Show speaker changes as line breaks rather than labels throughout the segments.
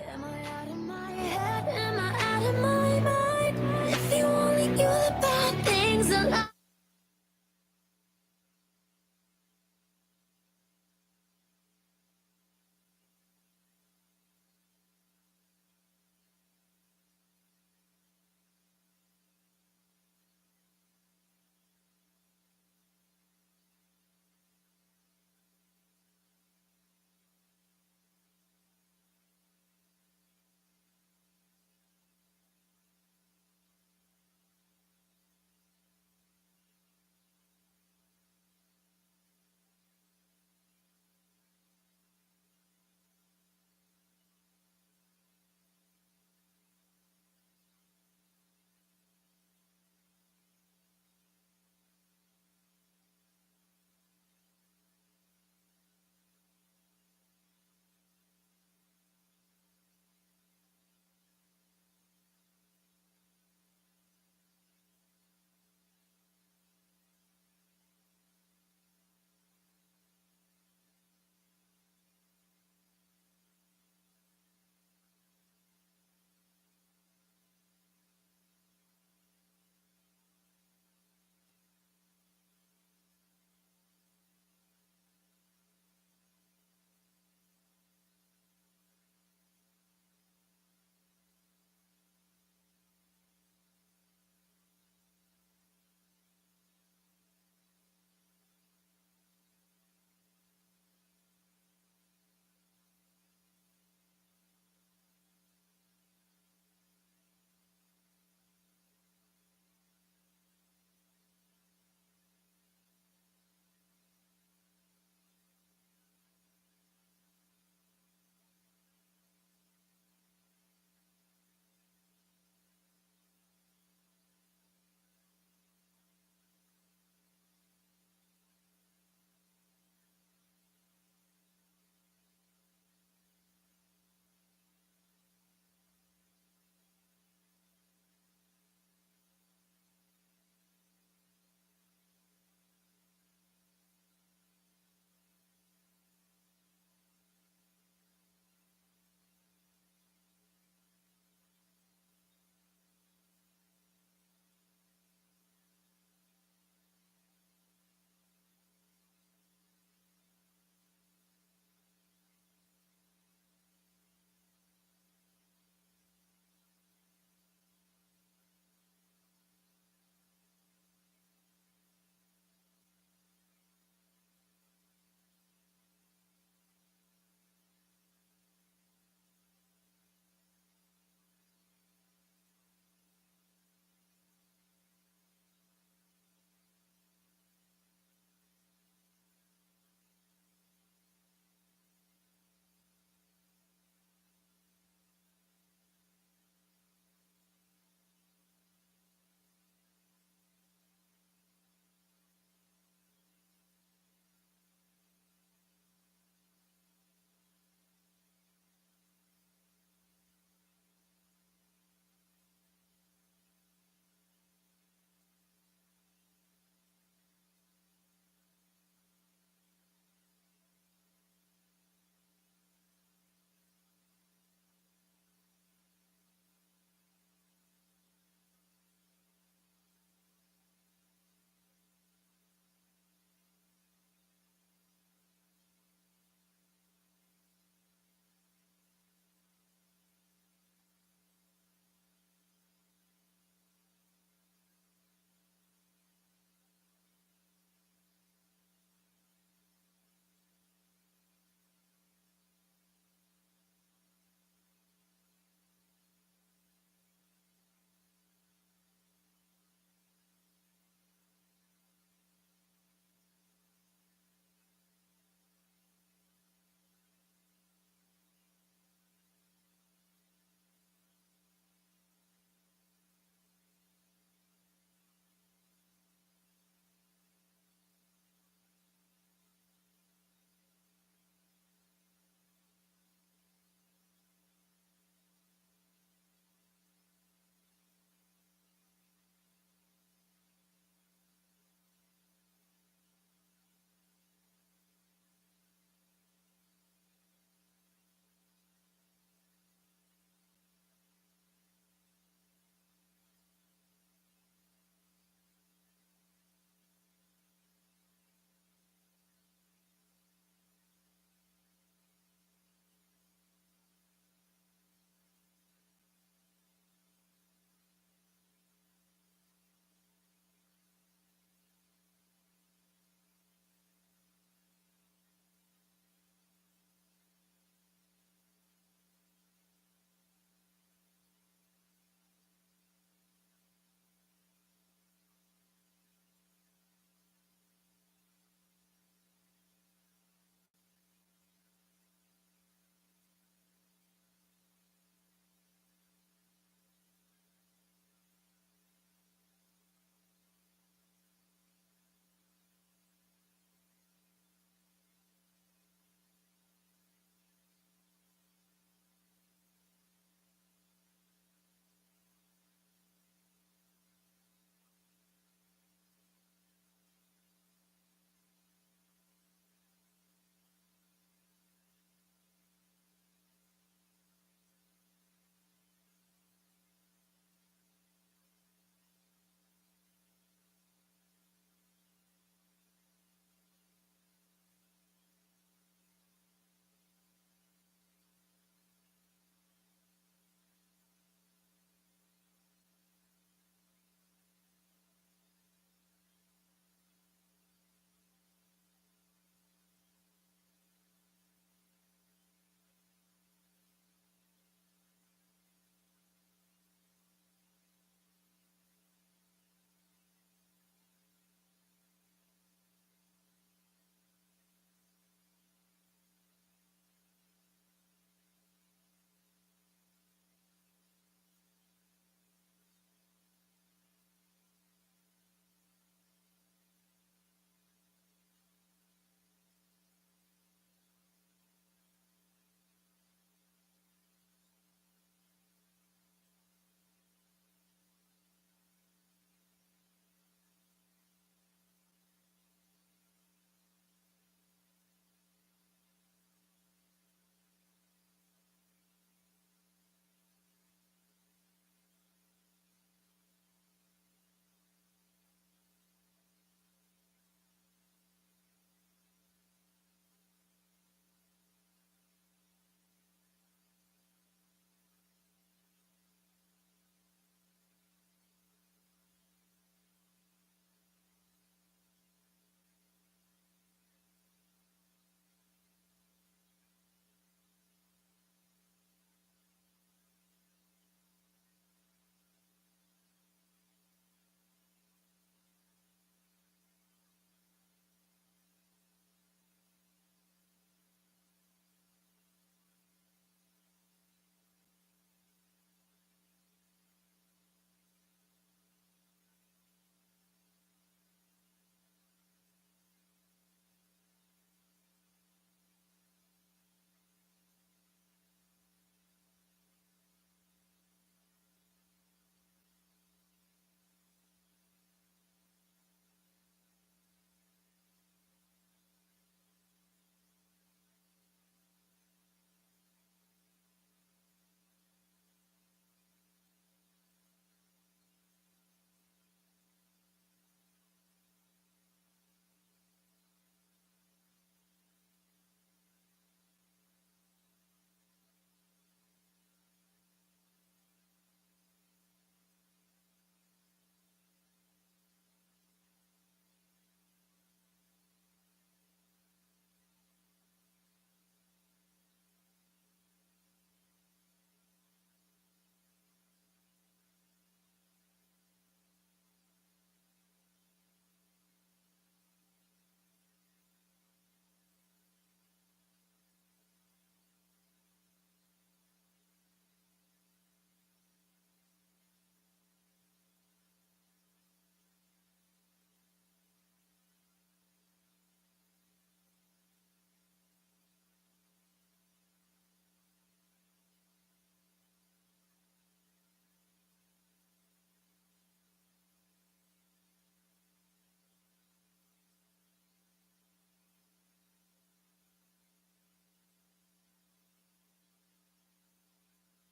Am I out of my head? Am I out of my mind? If you only knew the bad things alive.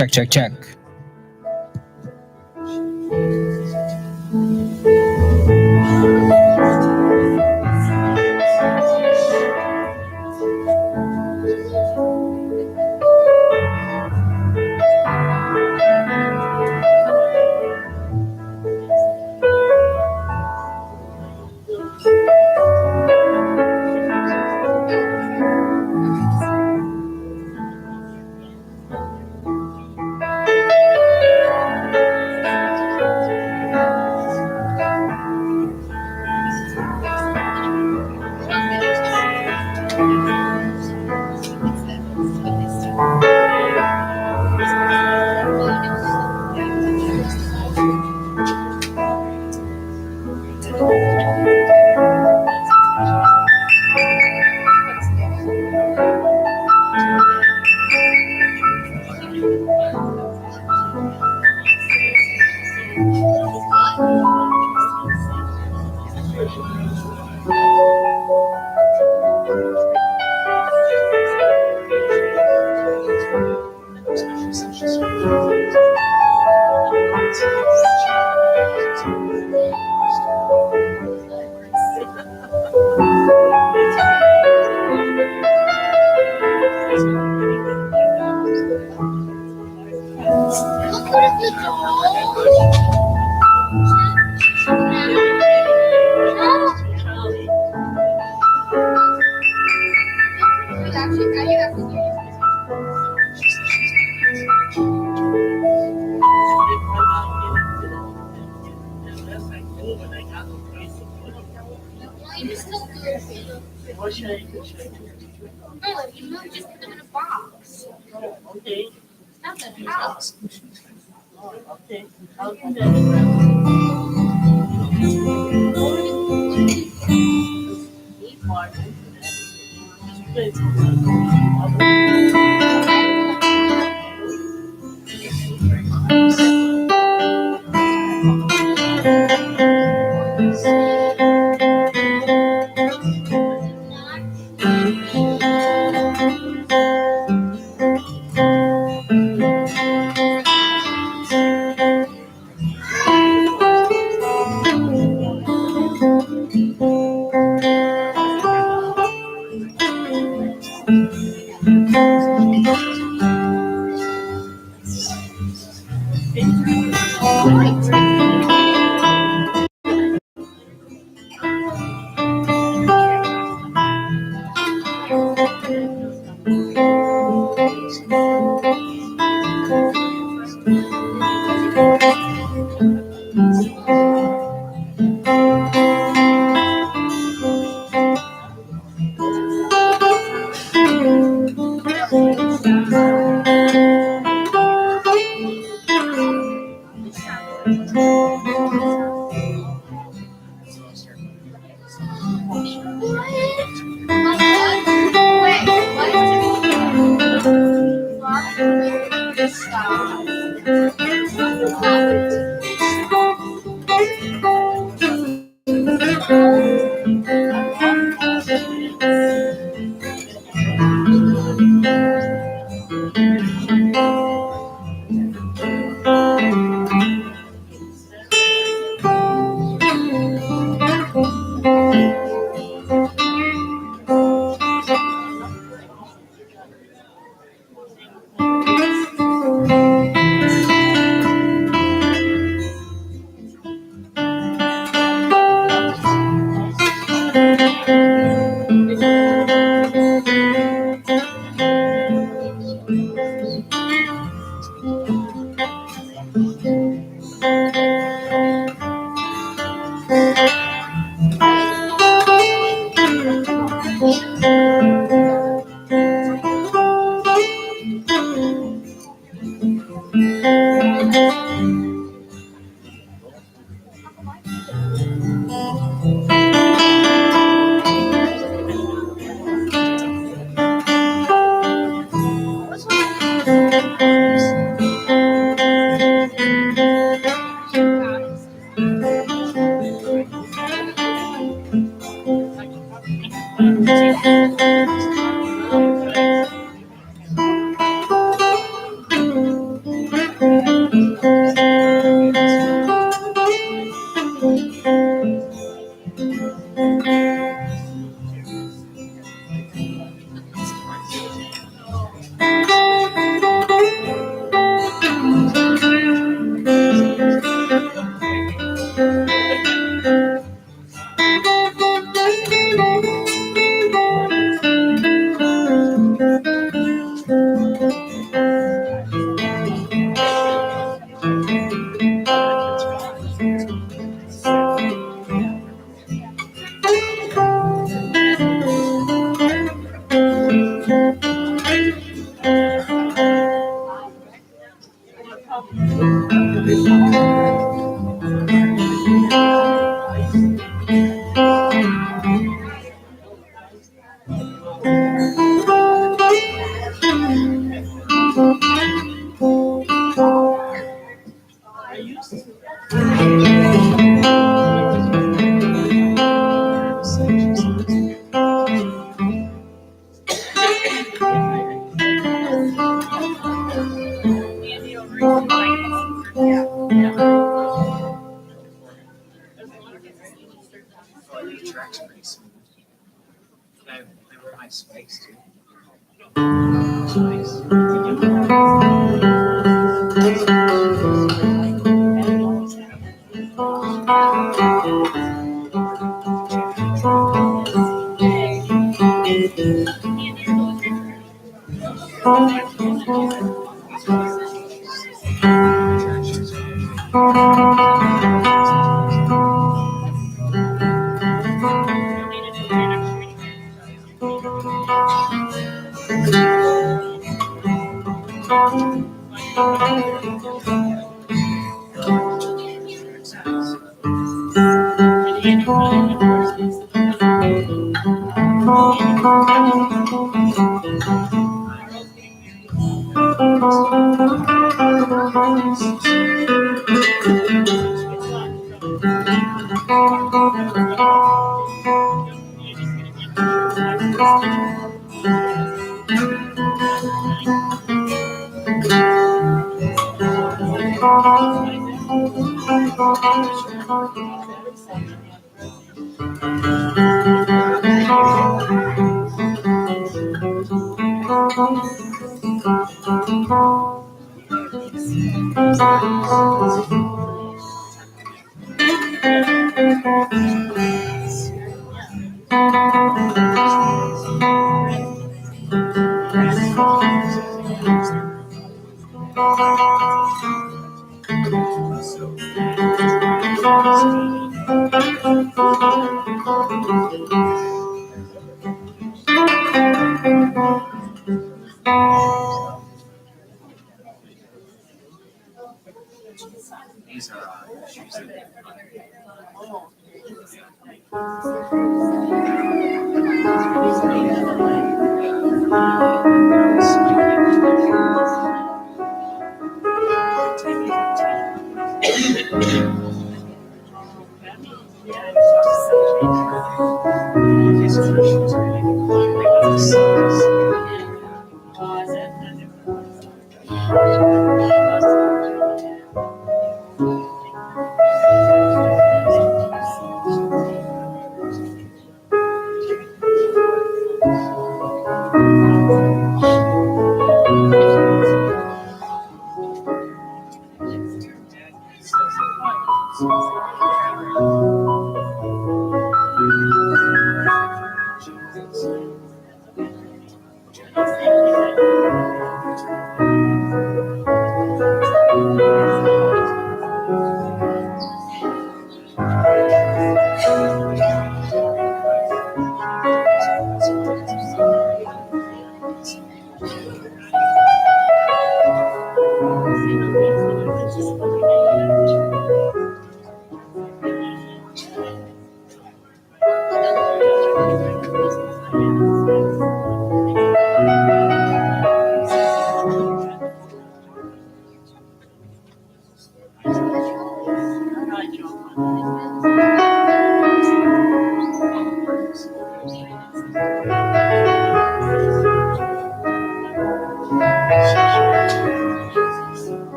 Check, check, check.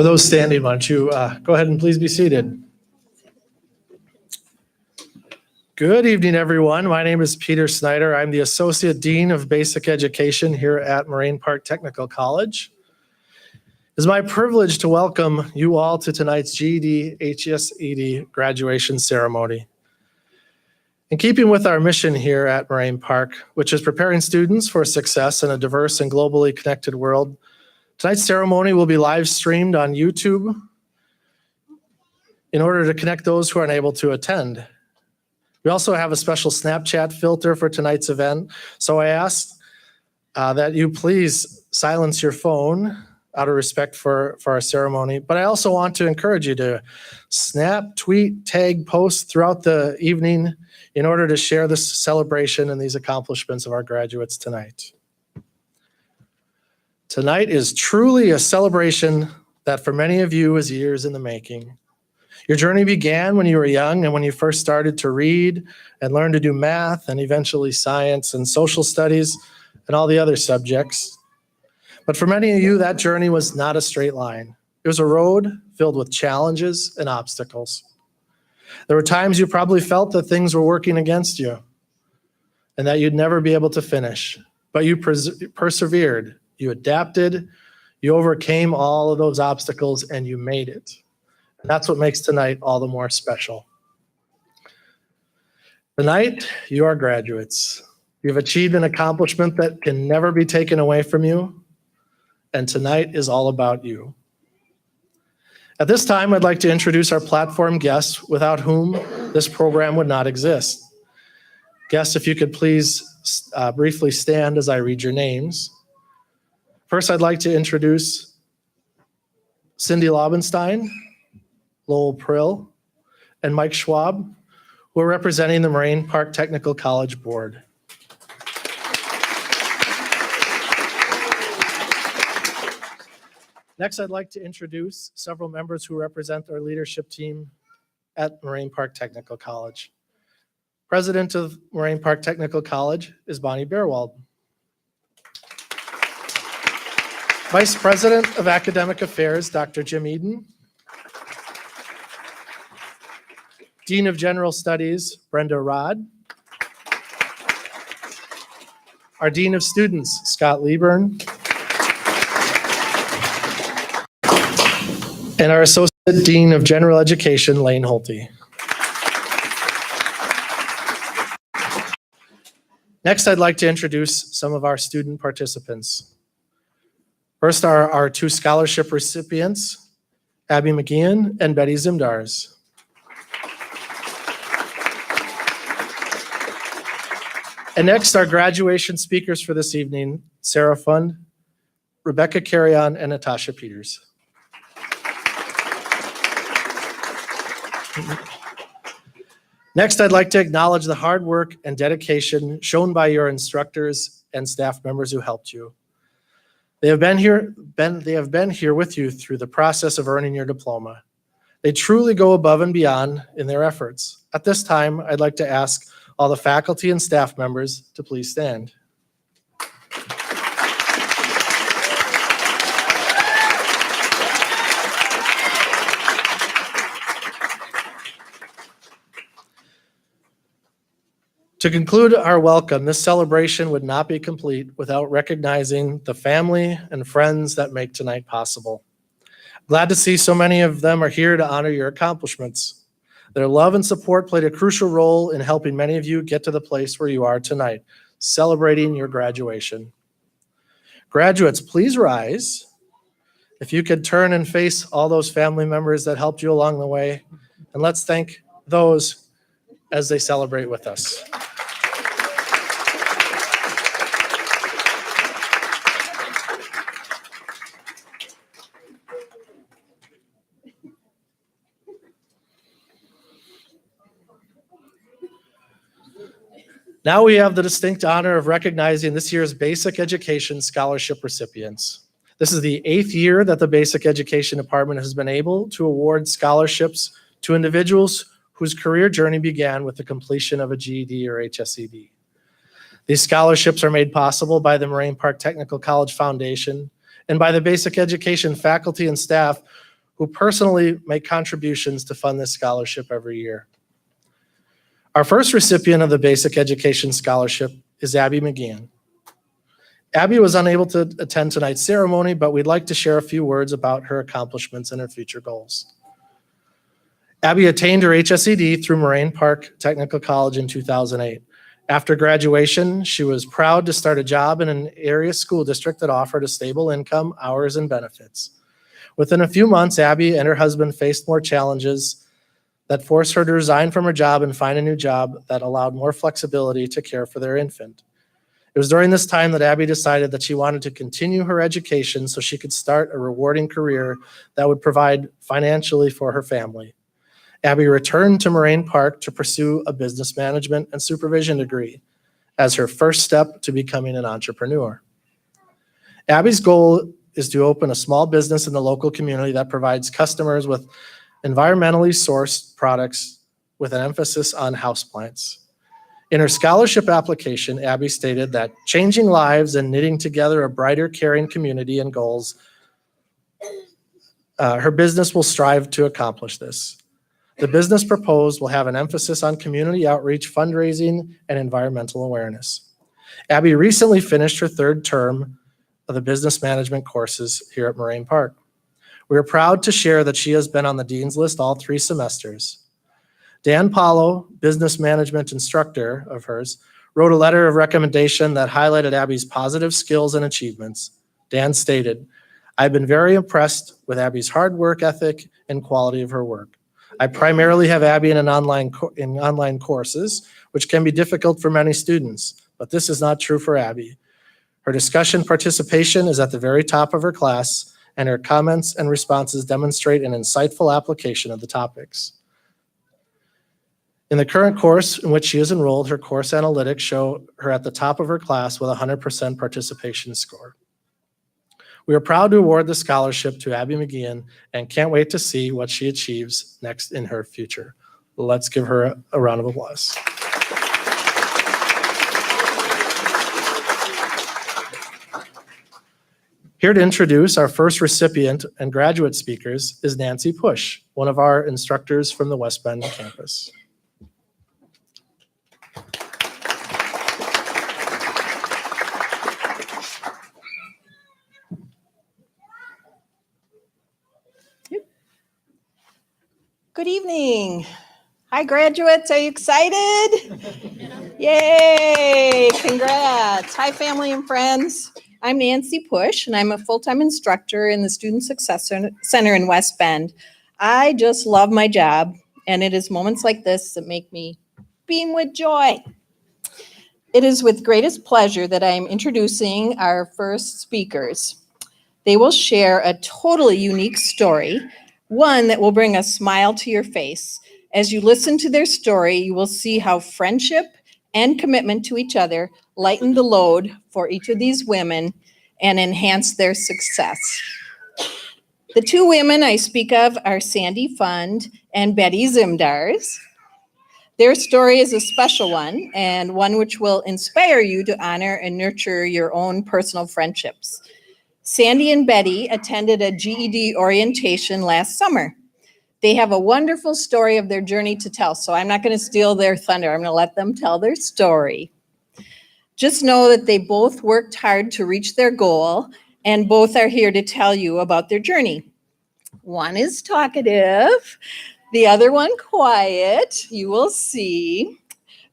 For those standing, why don't you go ahead and please be seated. Good evening, everyone. My name is Peter Snyder. I'm the Associate Dean of Basic Education here at Moraine Park Technical College. It is my privilege to welcome you all to tonight's GED HSED graduation ceremony. In keeping with our mission here at Moraine Park, which is preparing students for success in a diverse and globally connected world, tonight's ceremony will be live streamed on YouTube in order to connect those who are unable to attend. We also have a special Snapchat filter for tonight's event, so I ask that you please silence your phone out of respect for our ceremony. But I also want to encourage you to snap, tweet, tag, post throughout the evening in order to share this celebration and these accomplishments of our graduates tonight. Tonight is truly a celebration that for many of you is years in the making. Your journey began when you were young and when you first started to read and learn to do math and eventually science and social studies and all the other subjects. But for many of you, that journey was not a straight line. It was a road filled with challenges and obstacles. There were times you probably felt that things were working against you and that you'd never be able to finish, but you persevered. You adapted, you overcame all of those obstacles, and you made it. And that's what makes tonight all the more special. Tonight, you are graduates. You've achieved an accomplishment that can never be taken away from you, and tonight is all about you. At this time, I'd like to introduce our platform guests, without whom this program would not exist. Guests, if you could please briefly stand as I read your names. First, I'd like to introduce Cindy Laubenstein, Lowell Prill, and Mike Schwab, who are representing the Moraine Park Technical College Board. Next, I'd like to introduce several members who represent our leadership team at Moraine Park Technical College. President of Moraine Park Technical College is Bonnie Bearwald. Vice President of Academic Affairs, Dr. Jim Eden. Dean of General Studies, Brenda Rodd. Our Dean of Students, Scott Lieburn. And our Associate Dean of General Education, Lane Holte. Next, I'd like to introduce some of our student participants. First are our two scholarship recipients, Abby McGeehan and Betty Zimdars. And next, our graduation speakers for this evening, Sarah Fund, Rebecca Carrion, and Natasha Peters. Next, I'd like to acknowledge the hard work and dedication shown by your instructors and staff members who helped you. They have been here with you through the process of earning your diploma. They truly go above and beyond in their efforts. At this time, I'd like to ask all the faculty and staff members to please stand. To conclude our welcome, this celebration would not be complete without recognizing the family and friends that make tonight possible. Glad to see so many of them are here to honor your accomplishments. Their love and support played a crucial role in helping many of you get to the place where you are tonight, celebrating your graduation. Graduates, please rise. If you could turn and face all those family members that helped you along the way, and let's thank those as they celebrate with us. Now we have the distinct honor of recognizing this year's Basic Education Scholarship recipients. This is the 8th year that the Basic Education Department has been able to award scholarships to individuals whose career journey began with the completion of a GED or HSED. These scholarships are made possible by the Moraine Park Technical College Foundation and by the Basic Education faculty and staff who personally make contributions to fund this scholarship every year. Our first recipient of the Basic Education Scholarship is Abby McGeehan. Abby was unable to attend tonight's ceremony, but we'd like to share a few words about her accomplishments and her future goals. Abby attained her HSED through Moraine Park Technical College in 2008. After graduation, she was proud to start a job in an area school district that offered a stable income, hours, and benefits. Within a few months, Abby and her husband faced more challenges that forced her to resign from her job and find a new job that allowed more flexibility to care for their infant. It was during this time that Abby decided that she wanted to continue her education so she could start a rewarding career that would provide financially for her family. Abby returned to Moraine Park to pursue a business management and supervision degree as her first step to becoming an entrepreneur. Abby's goal is to open a small business in the local community that provides customers with environmentally sourced products with an emphasis on houseplants. In her scholarship application, Abby stated that changing lives and knitting together a brighter, caring community and goals, her business will strive to accomplish this. The business proposed will have an emphasis on community outreach, fundraising, and environmental awareness. Abby recently finished her 3rd term of the business management courses here at Moraine Park. We are proud to share that she has been on the Dean's List all 3 semesters. Dan Paulo, business management instructor of hers, wrote a letter of recommendation that highlighted Abby's positive skills and achievements. Dan stated, "I've been very impressed with Abby's hard work ethic and quality of her work. I primarily have Abby in online courses, which can be difficult for many students, but this is not true for Abby. Her discussion participation is at the very top of her class, and her comments and responses demonstrate an insightful application of the topics." In the current course in which she is enrolled, her course analytics show her at the top of her class with a 100% participation score. We are proud to award the scholarship to Abby McGeehan and can't wait to see what she achieves next in her future. Let's give her a round of applause. Here to introduce our first recipient and graduate speakers is Nancy Push, one of our instructors from the West Bend campus.
Good evening. Hi, graduates. Are you excited? Yay! Congrats. Hi, family and friends. I'm Nancy Push, and I'm a full-time instructor in the Student Success Center in West Bend. I just love my job, and it is moments like this that make me beam with joy. It is with greatest pleasure that I am introducing our first speakers. They will share a totally unique story, one that will bring a smile to your face. As you listen to their story, you will see how friendship and commitment to each other lighten the load for each of these women and enhance their success. The two women I speak of are Sandy Fund and Betty Zimdars. Their story is a special one and one which will inspire you to honor and nurture your own personal friendships. Sandy and Betty attended a GED orientation last summer. They have a wonderful story of their journey to tell, so I'm not going to steal their thunder. I'm going to let them tell their story. Just know that they both worked hard to reach their goal, and both are here to tell you about their journey. One is talkative, the other one quiet, you will see.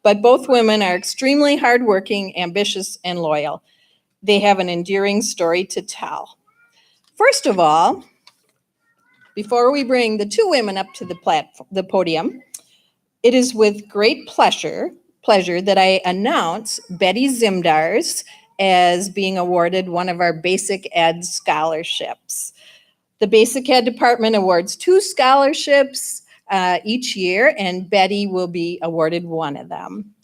But both women are extremely hardworking, ambitious, and loyal. They have an endearing story to tell. First of all, before we bring the two women up to the podium, it is with great pleasure that I announce Betty Zimdars as being awarded one of our Basic Ed scholarships. The Basic Ed department awards 2 scholarships each year, and Betty will be awarded one of them.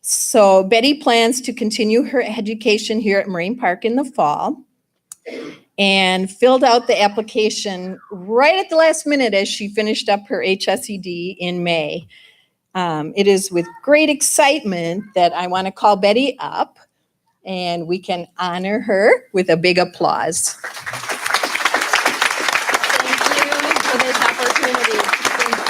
So Betty plans to continue her education here at Moraine Park in the fall and filled out the application right at the last minute as she finished up her HSED in May. It is with great excitement that I want to call Betty up, and we can honor her with a big applause. Thank you for this opportunity. Thank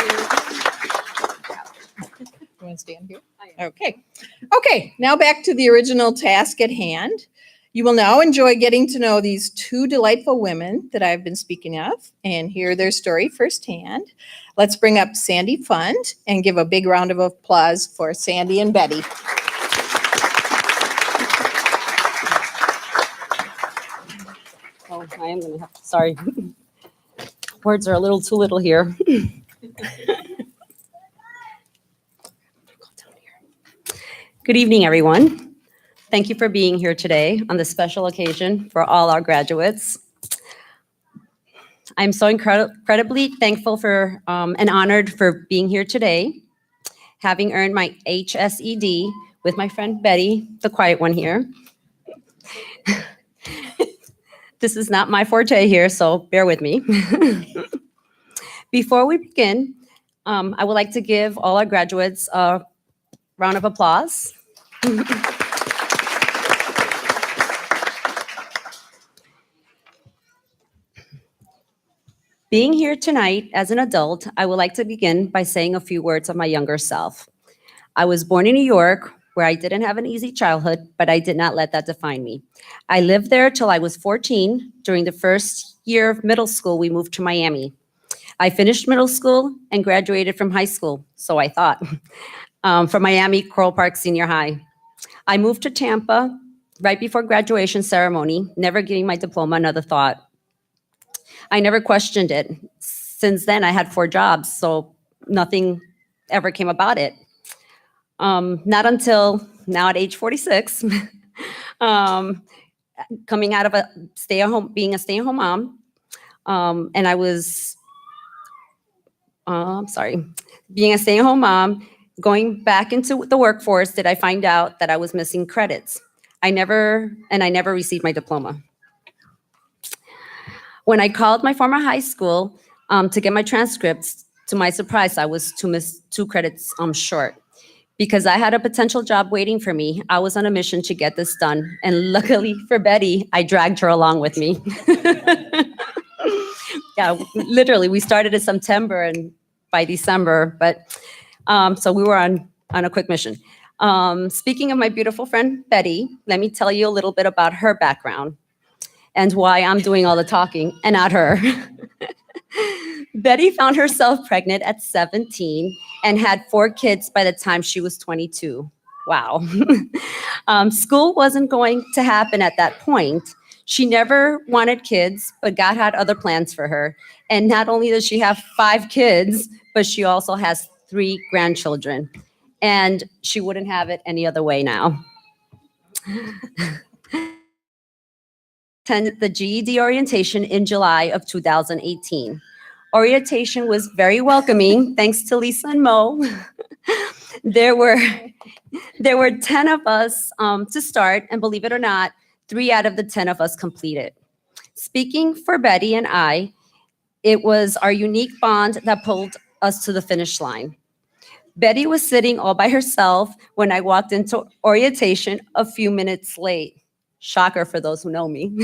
you. You want to stand here? Okay, now back to the original task at hand. You will now enjoy getting to know these two delightful women that I've been speaking of and hear their story firsthand. Let's bring up Sandy Fund and give a big round of applause for Sandy and Betty.
Oh, I am going to have to, sorry. Words are a little too little here. Good evening, everyone. Thank you for being here today on this special occasion for all our graduates. I'm so incredibly thankful for and honored for being here today, having earned my HSED with my friend Betty, the quiet one here. This is not my forte here, so bear with me. Before we begin, I would like to give all our graduates a round of applause. Being here tonight as an adult, I would like to begin by saying a few words of my younger self. I was born in New York, where I didn't have an easy childhood, but I did not let that define me. I lived there till I was 14. During the first year of middle school, we moved to Miami. I finished middle school and graduated from high school, so I thought, from Miami Coral Park Senior High. I moved to Tampa right before graduation ceremony, never giving my diploma another thought. I never questioned it. Since then, I had 4 jobs, so nothing ever came about it. Not until now at age 46, coming out of being a stay-at-home mom, and I was, being a stay-at-home mom, Going back into the workforce, did I find out that I was missing credits. I never received my diploma. When I called my former high school to get my transcripts, to my surprise, I was two credits short. Because I had a potential job waiting for me, I was on a mission to get this done. And luckily for Betty, I dragged her along with me. Yeah, literally, we started in September and by December, but so we were on a quick mission. Speaking of my beautiful friend, Betty, let me tell you a little bit about her background and why I'm doing all the talking and not her. Betty found herself pregnant at 17 and had 4 kids by the time she was 22. Wow. School wasn't going to happen at that point. She never wanted kids, but God had other plans for her. And not only does she have 5 kids, but she also has 3 grandchildren. And she wouldn't have it any other way now. Attended the GED orientation in July of 2018. Orientation was very welcoming, thanks to Lisa and Mo. There were 10 of us to start, and believe it or not, 3 out of the 10 of us completed. Speaking for Betty and I, it was our unique bond that pulled us to the finish line. Betty was sitting all by herself when I walked into orientation a few minutes late. Shocker for those who know me.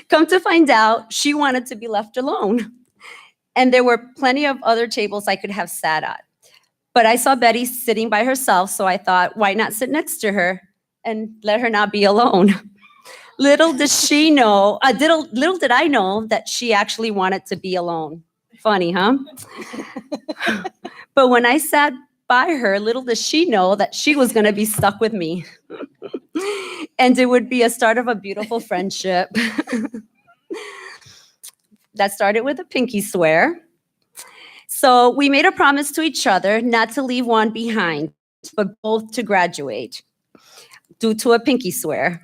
Come to find out, she wanted to be left alone. And there were plenty of other tables I could have sat at. But I saw Betty sitting by herself, so I thought, why not sit next to her and let her not be alone? Little did she know, little did I know that she actually wanted to be alone. Funny, huh? But when I sat by her, little did she know that she was going to be stuck with me. And it would be a start of a beautiful friendship. That started with a pinky swear. So we made a promise to each other not to leave one behind, but both to graduate due to a pinky swear.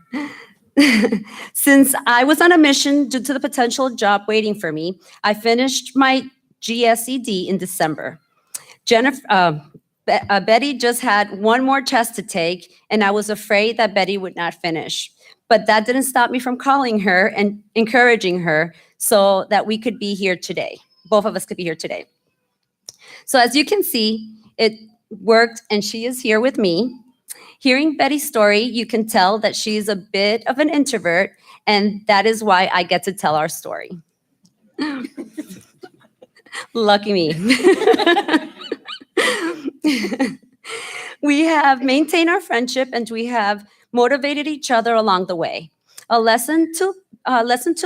Since I was on a mission due to the potential job waiting for me, I finished my GED in December. Betty just had one more test to take, and I was afraid that Betty would not finish. But that didn't stop me from calling her and encouraging her so that we could be here today. Both of us could be here today. So as you can see, it worked, and she is here with me. Hearing Betty's story, you can tell that she's a bit of an introvert, and that is why I get to tell our story. Lucky me. We have maintained our friendship, and we have motivated each other along the way. A lesson to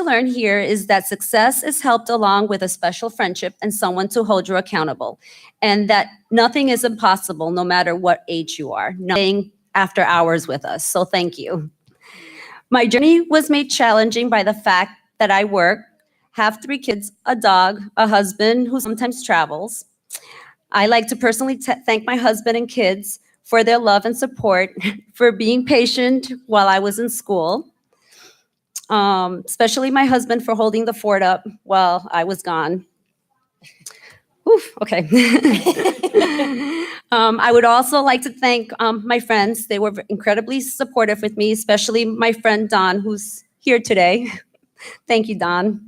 learn here is that success is helped along with a special friendship and someone to hold you accountable, and that nothing is impossible no matter what age you are. Nothing after hours with us, so thank you. My journey was made challenging by the fact that I work, have 3 kids, a dog, a husband who sometimes travels. I like to personally thank my husband and kids for their love and support, for being patient while I was in school, especially my husband for holding the fort up while I was gone. Oof, okay. I would also like to thank my friends. They were incredibly supportive with me, especially my friend Don, who's here today. Thank you, Don.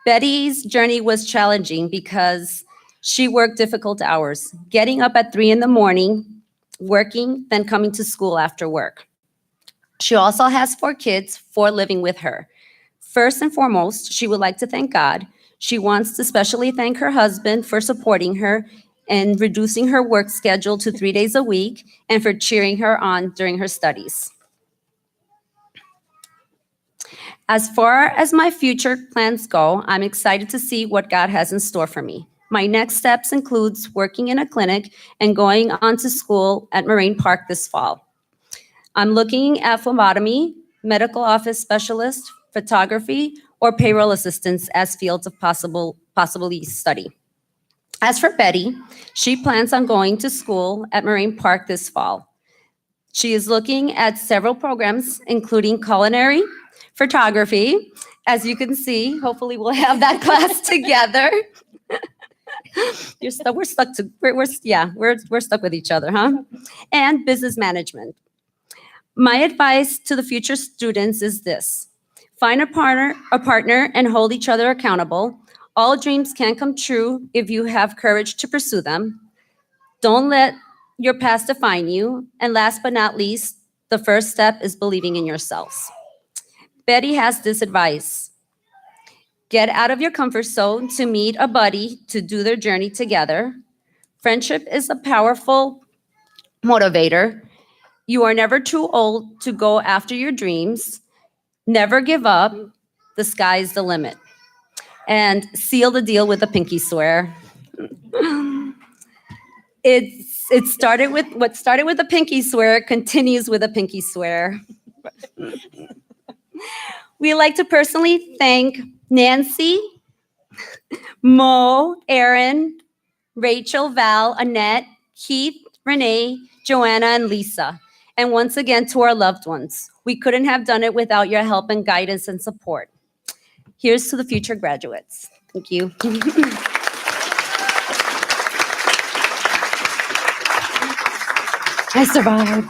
Betty's journey was challenging because she worked difficult hours, getting up at 3 a.m, working, then coming to school after work. She also has 4 kids, 4 living with her. First and foremost, she would like to thank God. She wants to especially thank her husband for supporting her and reducing her work schedule to 3 days a week, and for cheering her on during her studies. As far as my future plans go, I'm excited to see what God has in store for me. My next steps includes working in a clinic and going on to school at Moraine Park this fall. I'm looking at phlebotomy, medical office specialist, photography, or payroll assistance as fields of possibly study. As for Betty, she plans on going to school at Moraine Park this fall. She is looking at several programs, including culinary, photography. As you can see, hopefully we'll have that class together. You're stuck. We're stuck to. We're stuck with each other, huh? And business management. My advice to the future students is this: find a partner, and hold each other accountable. All dreams can come true if you have courage to pursue them. Don't let your past define you. And last but not least, the first step is believing in yourselves. Betty has this advice: get out of your comfort zone to meet a buddy to do their journey together. Friendship is a powerful motivator. You are never too old to go after your dreams. Never give up. The sky's the limit. And seal the deal with a pinky swear. It started with what started with a pinky swear continues with a pinky swear. We like to personally thank Nancy, Mo, Erin, Rachel, Val, Annette, Keith, Renee, Joanna, and Lisa. And once again, to our loved ones. We couldn't have done it without your help and guidance and support. Here's to the future graduates. Thank you. I survived.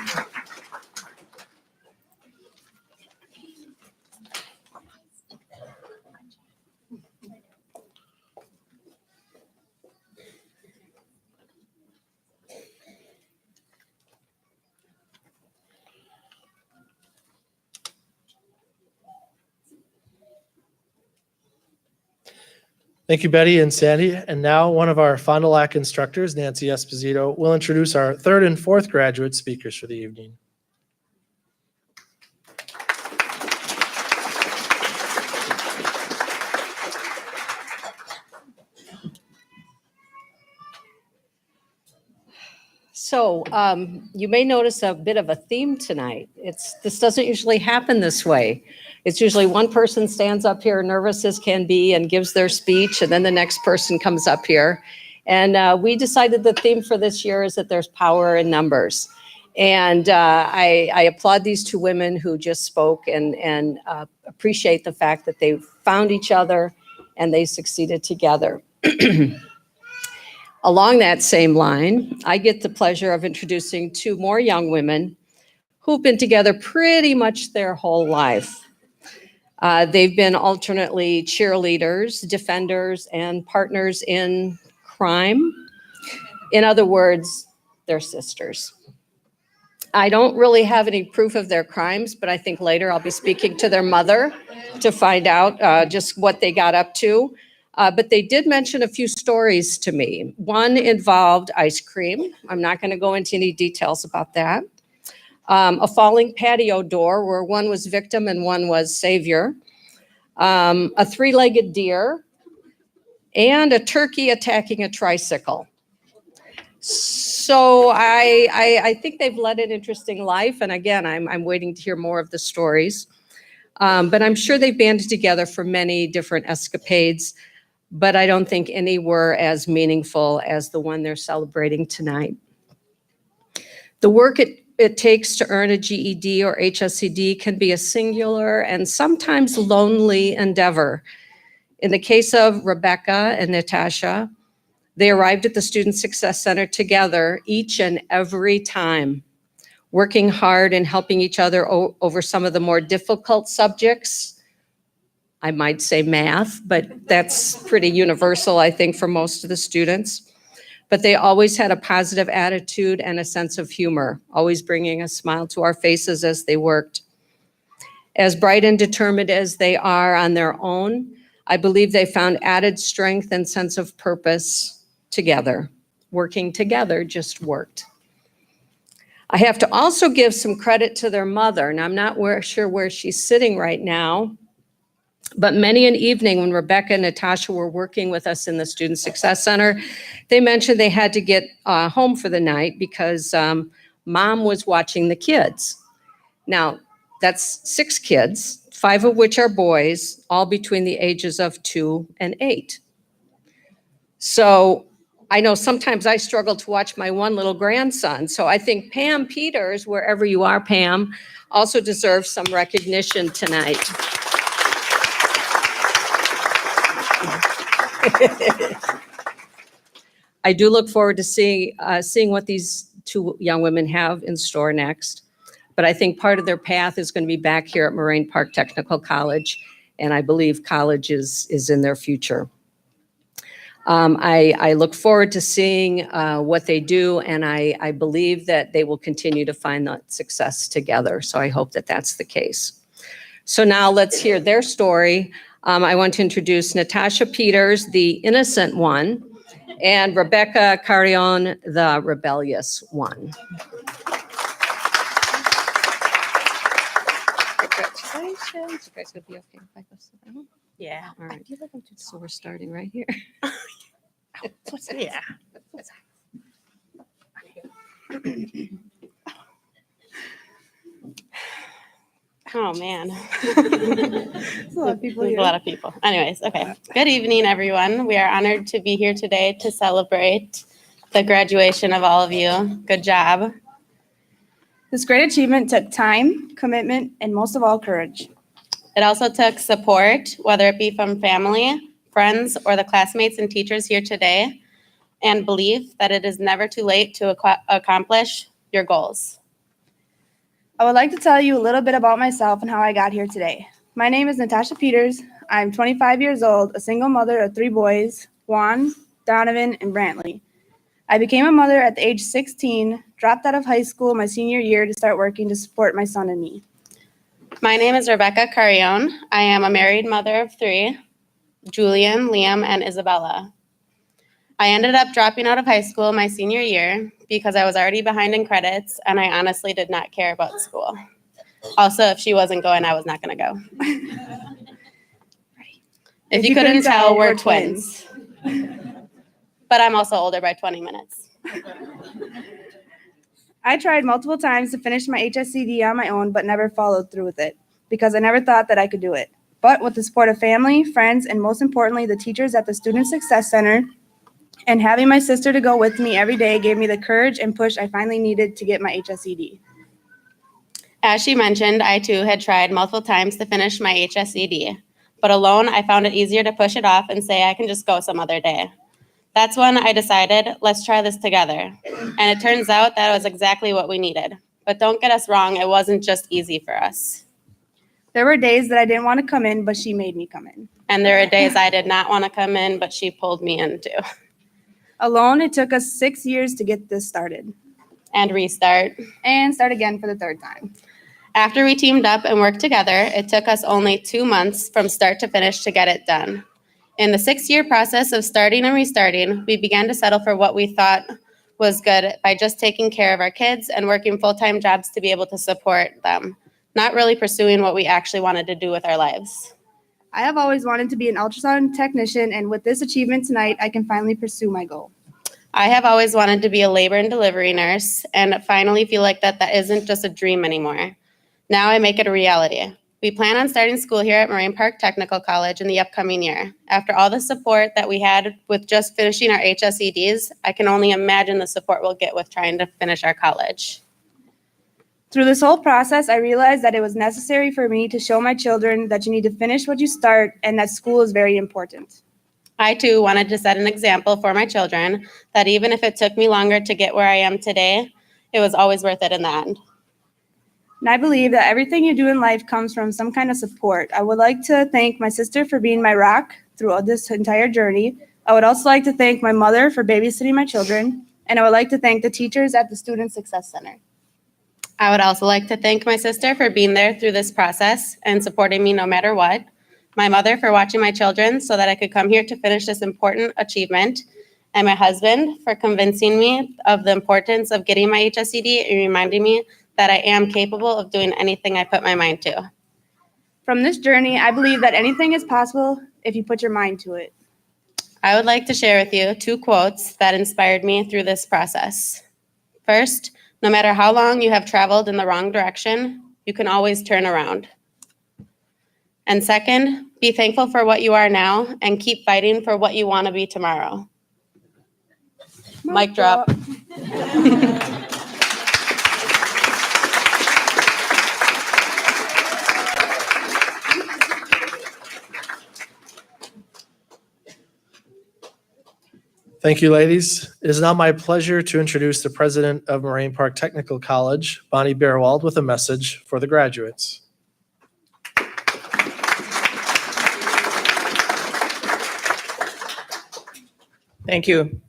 Thank you, Betty and Sandy. And now one of our Fond du Lac instructors, Nancy Esposito, will introduce our third and fourth graduate speakers for the evening.
So you may notice a bit of a theme tonight. This doesn't usually happen this way. It's usually one person stands up here, nervous as can be, and gives their speech, and then the next person comes up here. And we decided the theme for this year is that there's power in numbers. And I applaud these two women who just spoke and appreciate the fact that they found each other and they succeeded together. Along that same line, I get the pleasure of introducing two more young women who've been together pretty much their whole life. They've been alternately cheerleaders, defenders, and partners in crime. In other words, they're sisters. I don't really have any proof of their crimes, but I think later I'll be speaking to their mother to find out just what they got up to. But they did mention a few stories to me. One involved ice cream. I'm not going to go into any details about that. A falling patio door where one was victim and one was savior. A three-legged deer, and a turkey attacking a tricycle. So I think they've led an interesting life. And again, I'm waiting to hear more of the stories. But I'm sure they've banded together for many different escapades. But I don't think any were as meaningful as the one they're celebrating tonight. The work it takes to earn a GED or HSED can be a singular and sometimes lonely endeavor. In the case of Rebecca and Natasha, they arrived at the Student Success Center together each and every time, working hard and helping each other over some of the more difficult subjects. I might say math, but that's pretty universal, I think, for most of the students. But they always had a positive attitude and a sense of humor, always bringing a smile to our faces as they worked. As bright and determined as they are on their own, I believe they found added strength and sense of purpose together. Working together just worked. I have to also give some credit to their mother, and I'm not sure where she's sitting right now. But many an evening when Rebecca and Natasha were working with us in the Student Success Center, they mentioned they had to get home for the night because mom was watching the kids. Now, that's 6 kids, 5 of which are boys, all between the ages of 2 and 8. So I know sometimes I struggle to watch my one little grandson. So I think Pam Peters, wherever you are, Pam, also deserves some recognition tonight.
I do look forward to seeing what these two young women have in store next. But I think part of their path is going to be back here at Moraine Park Technical College, and I believe college is in their future. I look forward to seeing what they do, and I believe that they will continue to find that success together. So I hope that that's the case. So now let's hear their story. I want to introduce Natasha Peters, the innocent one, and Rebecca Carrion, the rebellious one. Congratulations. You guys gonna be okay if I go sit down?
Yeah.
All right. So we're starting right here.
Yeah. Oh, man.
There's a lot of people
There's
here.
a lot of people. Anyways, okay. Good evening, everyone. We are honored to be here today to celebrate the graduation of all of you. Good job.
This great achievement took time, commitment, and most of all, courage.
It also took support, whether it be from family, friends, or the classmates and teachers here today, and belief that it is never too late to accomplish your goals.
I would like to tell you a little bit about myself and how I got here today. My name is Natasha Peters. I'm 25 years old, a single mother of 3 boys, Juan, Donovan, and Brantley. I became a mother at the age 16, dropped out of high school my senior year to start working to support my son and me.
My name is Rebecca Carrion. I am a married mother of 3, Julian, Liam, and Isabella. I ended up dropping out of high school my senior year because I was already behind in credits and I honestly did not care about school. Also, if she wasn't going, I was not going to go. If you couldn't tell, we're twins. But I'm also older by 20 minutes.
I tried multiple times to finish my HSED on my own, but never followed through with it because I never thought that I could do it. But with the support of family, friends, and most importantly, the teachers at the Student Success Center, and having my sister to go with me every day gave me the courage and push I finally needed to get my HSED.
As she mentioned, I too had tried multiple times to finish my HSED, but alone I found it easier to push it off and say I can just go some other day. That's when I decided, let's try this together. And it turns out that was exactly what we needed. But don't get us wrong, it wasn't just easy for us.
There were days that I didn't want to come in, but she made me come in.
And there were days I did not want to come in, but she pulled me in too.
Alone, it took us 6 years to get this started.
And restart.
And start again for the 3rd time.
After we teamed up and worked together, it took us only 2 months from start to finish to get it done. In the 6-year process of starting and restarting, we began to settle for what we thought was good by just taking care of our kids and working full-time jobs to be able to support them, not really pursuing what we actually wanted to do with our lives.
I have always wanted to be an ultrasound technician, and with this achievement tonight, I can finally pursue my goal.
I have always wanted to be a labor and delivery nurse, and finally feel like that isn't just a dream anymore. Now I make it a reality. We plan on starting school here at Moraine Park Technical College in the upcoming year. After all the support that we had with just finishing our HSEDs, I can only imagine the support we'll get with trying to finish our college.
Through this whole process, I realized that it was necessary for me to show my children that you need to finish what you start and that school is very important.
I too wanted to set an example for my children that even if it took me longer to get where I am today, it was always worth it in the end.
And I believe that everything you do in life comes from some kind of support. I would like to thank my sister for being my rock throughout this entire journey. I would also like to thank my mother for babysitting my children. And I would like to thank the teachers at the Student Success Center.
I would also like to thank my sister for being there through this process and supporting me no matter what, my mother for watching my children so that I could come here to finish this important achievement, and my husband for convincing me of the importance of getting my HSED and reminding me that I am capable of doing anything I put my mind to.
From this journey, I believe that anything is possible if you put your mind to it.
I would like to share with you 2 quotes that inspired me through this process. First, no matter how long you have traveled in the wrong direction, you can always turn around. And second, be thankful for what you are now and keep fighting for what you want to be tomorrow. Mic drop.
Thank you, ladies. It is now my pleasure to introduce the president of Moraine Park Technical College, Bonnie Beerwald, with a message for the graduates.
Thank you.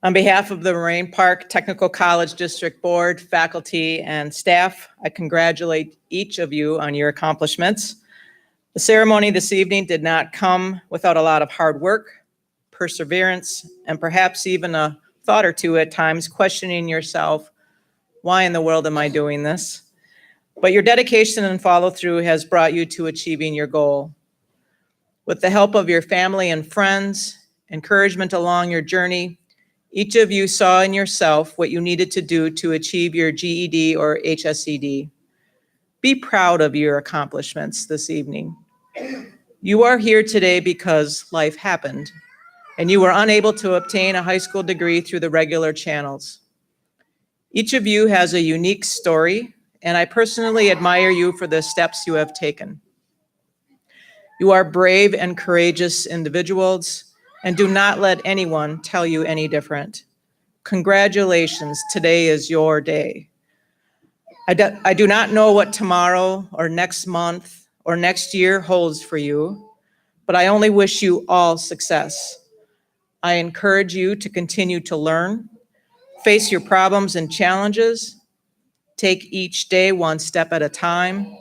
On behalf of the Moraine Park Technical College District Board, faculty, and staff, I congratulate each of you on your accomplishments. The ceremony this evening did not come without a lot of hard work, perseverance, and perhaps even a thought or two at times questioning yourself, why in the world am I doing this? But your dedication and follow through has brought you to achieving your goal. With the help of your family and friends, encouragement along your journey, each of you saw in yourself what you needed to do to achieve your GED or HSED. Be proud of your accomplishments this evening. You are here today because life happened, and you were unable to obtain a high school degree through the regular channels. Each of you has a unique story, and I personally admire you for the steps you have taken. You are brave and courageous individuals, and do not let anyone tell you any different. Congratulations, today is your day. I do not know what tomorrow or next month or next year holds for you, but I only wish you all success. I encourage you to continue to learn, face your problems and challenges, take each day one step at a time.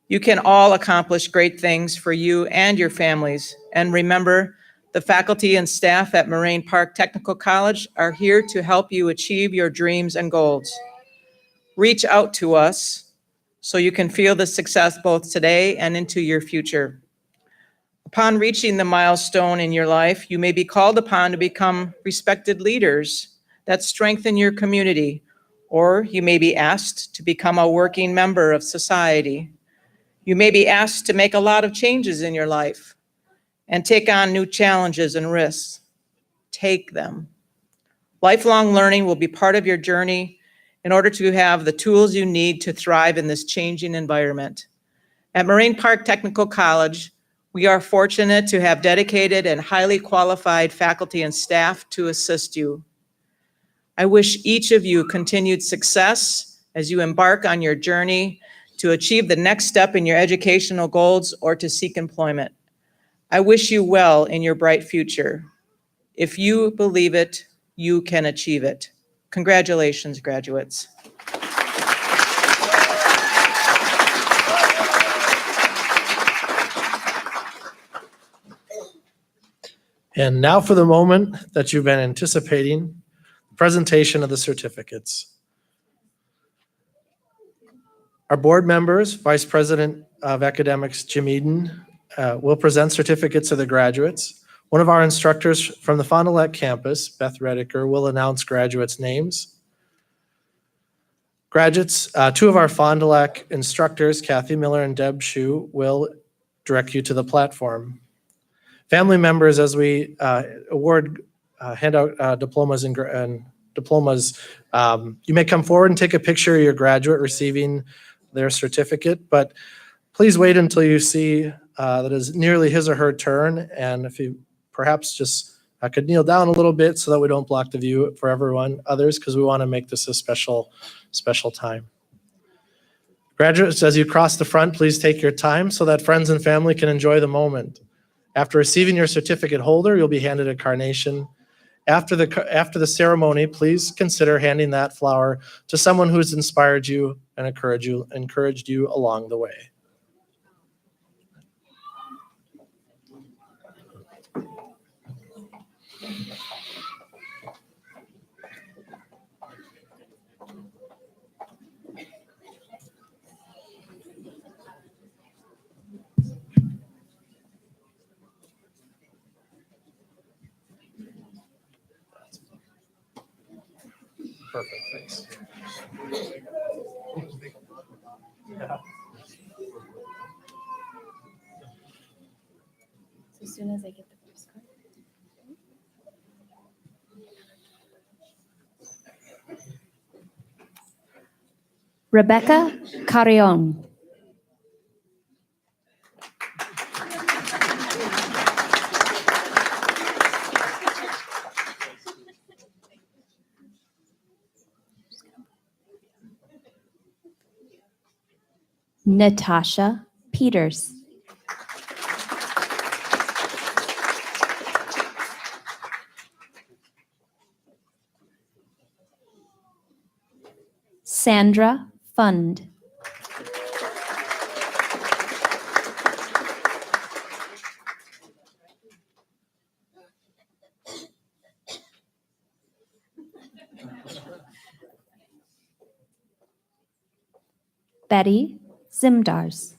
You can all accomplish great things for you and your families. And remember, the faculty and staff at Moraine Park Technical College are here to help you achieve your dreams and goals. Reach out to us so you can feel the success both today and into your future. Upon reaching the milestone in your life, you may be called upon to become respected leaders that strengthen your community, or you may be asked to become a working member of society. You may be asked to make a lot of changes in your life and take on new challenges and risks. Take them. Lifelong learning will be part of your journey in order to have the tools you need to thrive in this changing environment. At Moraine Park Technical College, we are fortunate to have dedicated and highly qualified faculty and staff to assist you. I wish each of you continued success as you embark on your journey to achieve the next step in your educational goals or to seek employment. I wish you well in your bright future. If you believe it, you can achieve it. Congratulations, graduates.
And now for the moment that you've been anticipating, the presentation of the certificates. Our board members, Vice President of Academics Jim Eden, will present certificates to the graduates. One of our instructors from the Fond du Lac campus, Beth Rediker, will announce graduates' names. Graduates, two of our Fond du Lac instructors, Kathy Miller and Deb Shu, will direct you to the platform. Family members, as we hand out diplomas and diplomas, you may come forward and take a picture of your graduate receiving their certificate, but please wait until you see that is nearly his or her turn, and if you perhaps just could kneel down a little bit so that we don't block the view for others, because we want to make this a special time. Graduates, as you cross the front, please take your time so that friends and family can enjoy the moment. After receiving your certificate holder, you'll be handed a carnation. After the ceremony, please consider handing that flower to someone who's inspired you and encouraged you along the way. Perfect, thanks. Yeah.
As soon as I get the first card.
Rebecca Carrion. Natasha Peters. Sandra Fund. Betty Zimdars.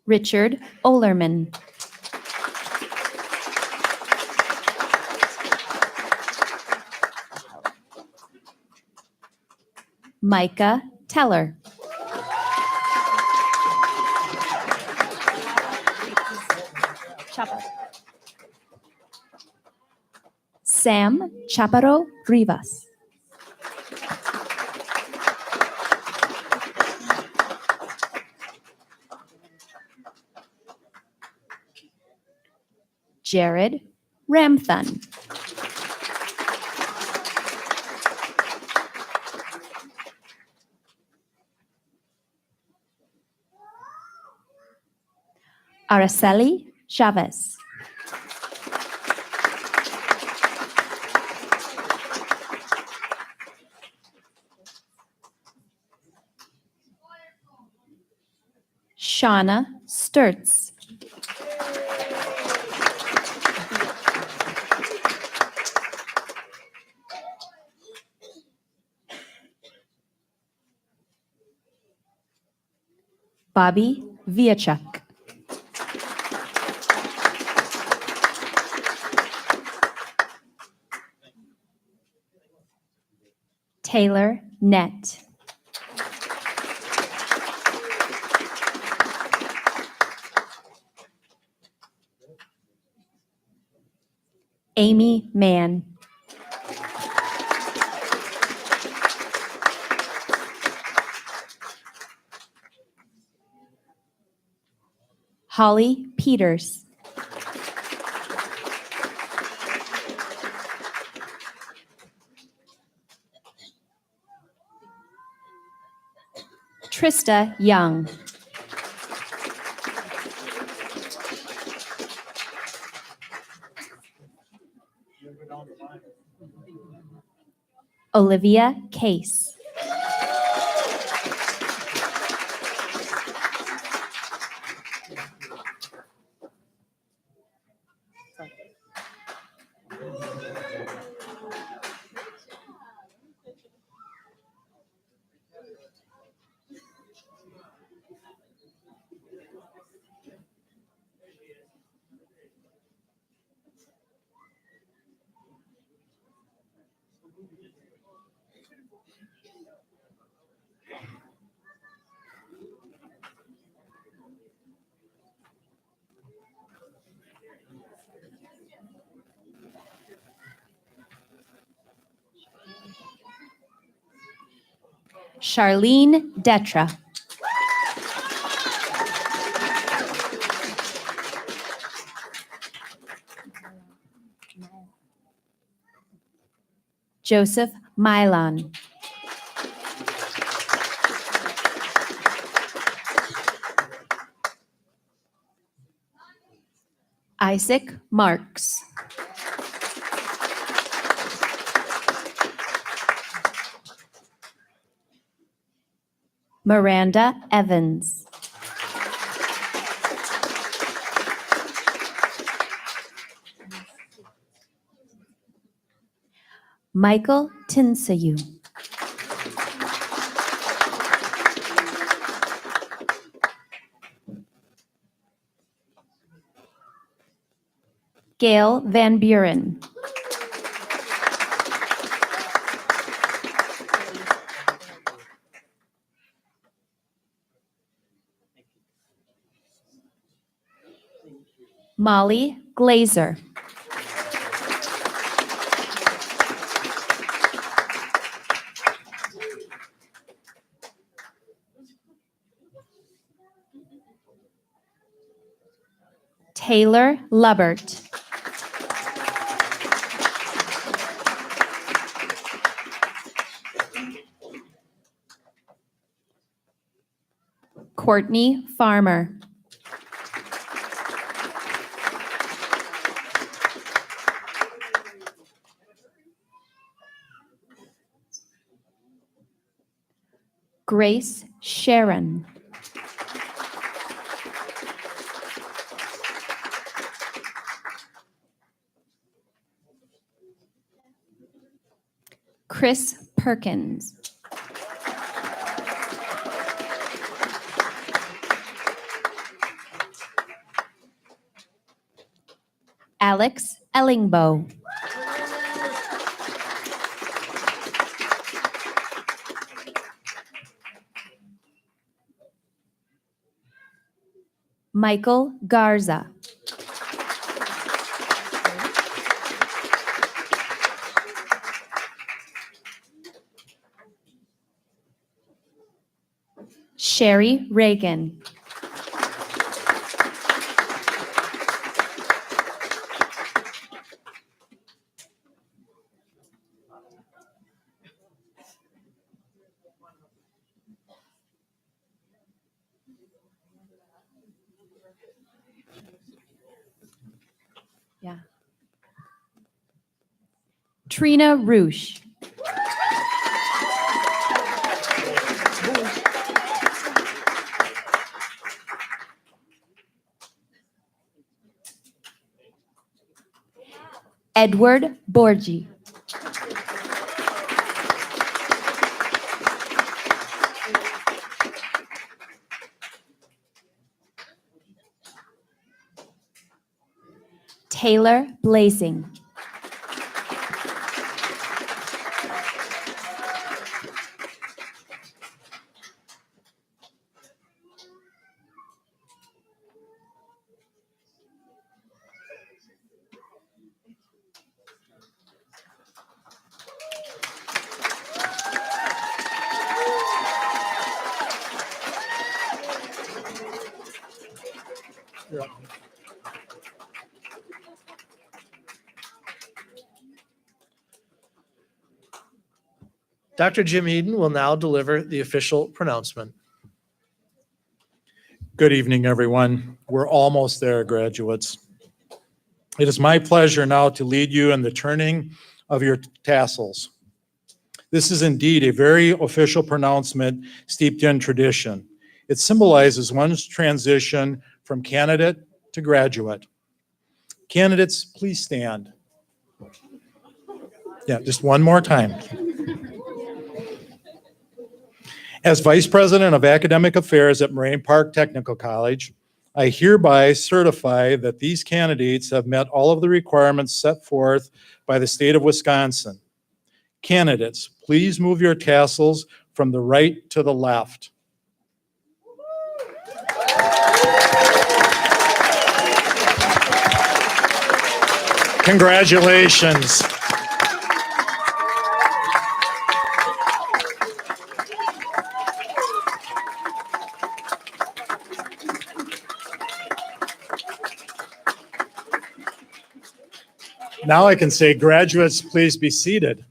Richard Olerman. Micah Teller. Sam Chaparro Rivas. Jared Ramthun. Araceli Chavez. Shauna Sturts. Bobby Viachuk. Taylor Nett. Amy Mann. Holly Peters. Trista Young. Olivia Case. Charlene Detra. Joseph Milan. Isaac Marks. Miranda Evans. Michael Tinsayu. Gail Van Buren. Molly Glazer. Taylor Lubbert. Courtney Farmer. Grace Sharon. Chris Perkins. Alex Ellingbo. Michael Garza. Sherry Reagan. Yeah. Trina Roosh. Edward Borgi. Taylor Blazing.
Dr. Jim Eden will now deliver the official pronouncement.
Good evening, everyone. We're almost there, graduates. It is my pleasure now to lead you in the turning of your tassels. This is indeed a very official pronouncement steeped in tradition. It symbolizes one's transition from candidate to graduate. Candidates, please stand. Yeah, just one more time. As Vice President of Academic Affairs at Moraine Park Technical College, I hereby certify that these candidates have met all of the requirements set forth by the state of Wisconsin. Candidates, please move your tassels from the right to the left. Congratulations. Now I can say, graduates, please be seated.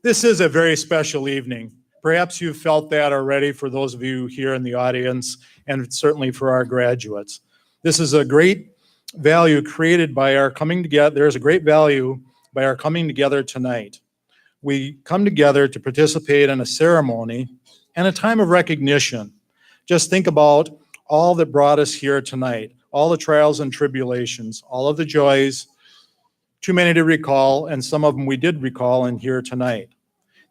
This is a very special evening. Perhaps you've felt that already for those of you here in the audience, and certainly for our graduates. This is a great value created by our coming together. There's a great value by our coming together tonight. We come together to participate in a ceremony and a time of recognition. Just think about all that brought us here tonight, all the trials and tribulations, all of the joys, too many to recall, and some of them we did recall in here tonight.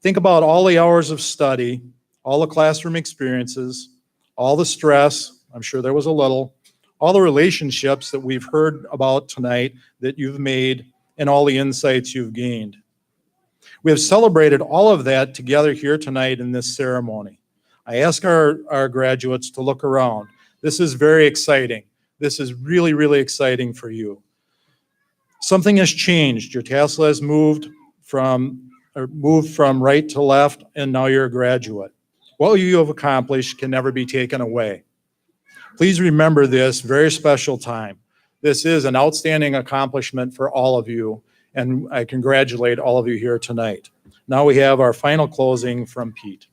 Think about all the hours of study, all the classroom experiences, all the stress, I'm sure there was a little, all the relationships that we've heard about tonight that you've made, and all the insights you've gained. We have celebrated all of that together here tonight in this ceremony. I ask our graduates to look around. This is very exciting. This is really, really exciting for you. Something has changed. Your tassel has moved from right to left, and now you're a graduate. What you have accomplished can never be taken away. Please remember this very special time. This is an outstanding accomplishment for all of you, and I congratulate all of you here tonight. Now we have our final closing from Pete.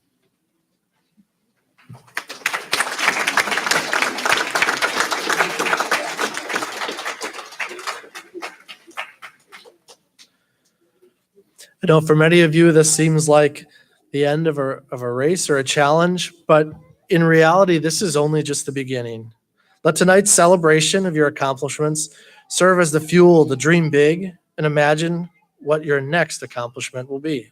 know for many of you, this seems like the end of a race or a challenge, but in reality, this is only just the beginning. Let tonight's celebration of your accomplishments serve as the fuel to dream big and imagine what your next accomplishment will be.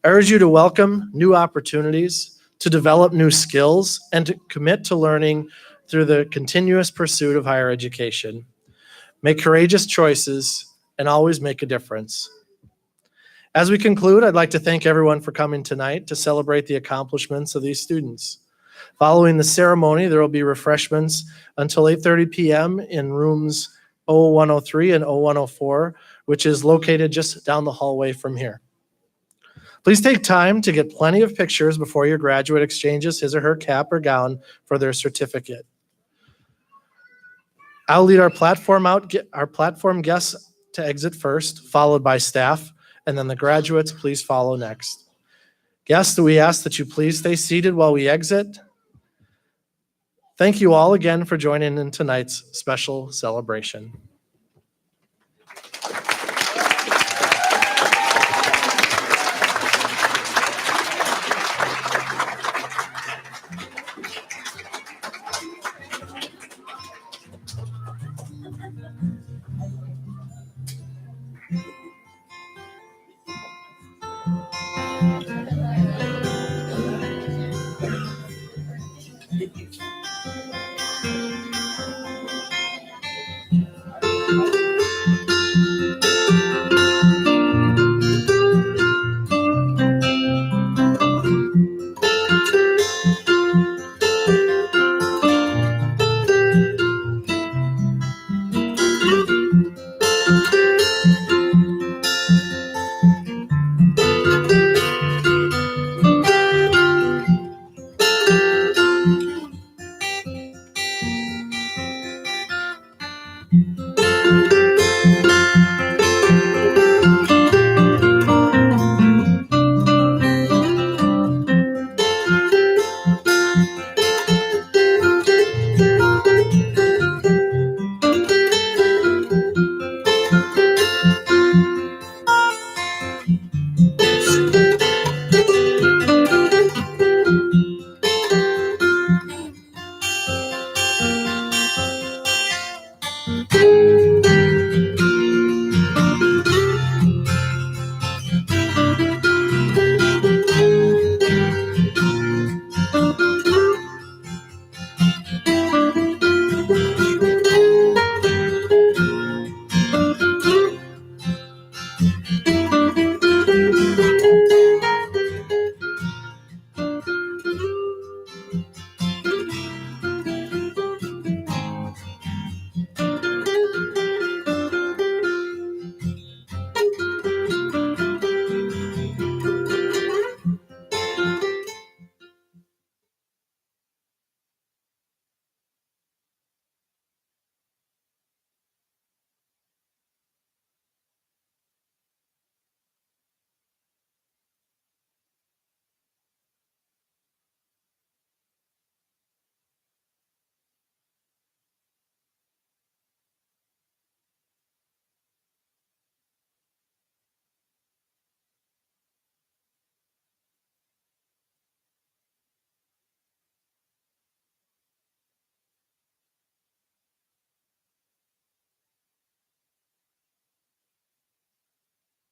I urge you to welcome new opportunities, to develop new skills, and to commit to learning through the continuous pursuit of higher education. Make courageous choices and always make a difference. As we conclude, I'd like to thank everyone for coming tonight to celebrate the accomplishments of these students. Following the ceremony, there will be refreshments until 8:30 p.m. in rooms 0103 and 0104, which is located just down the hallway from here. Please take time to get plenty of pictures before your graduate exchanges his or her cap or gown for their certificate. I'll lead our platform guests to exit first, followed by staff, and then the graduates, please follow next. Guests, we ask that you please stay seated while we exit. Thank you all again for joining in tonight's special celebration.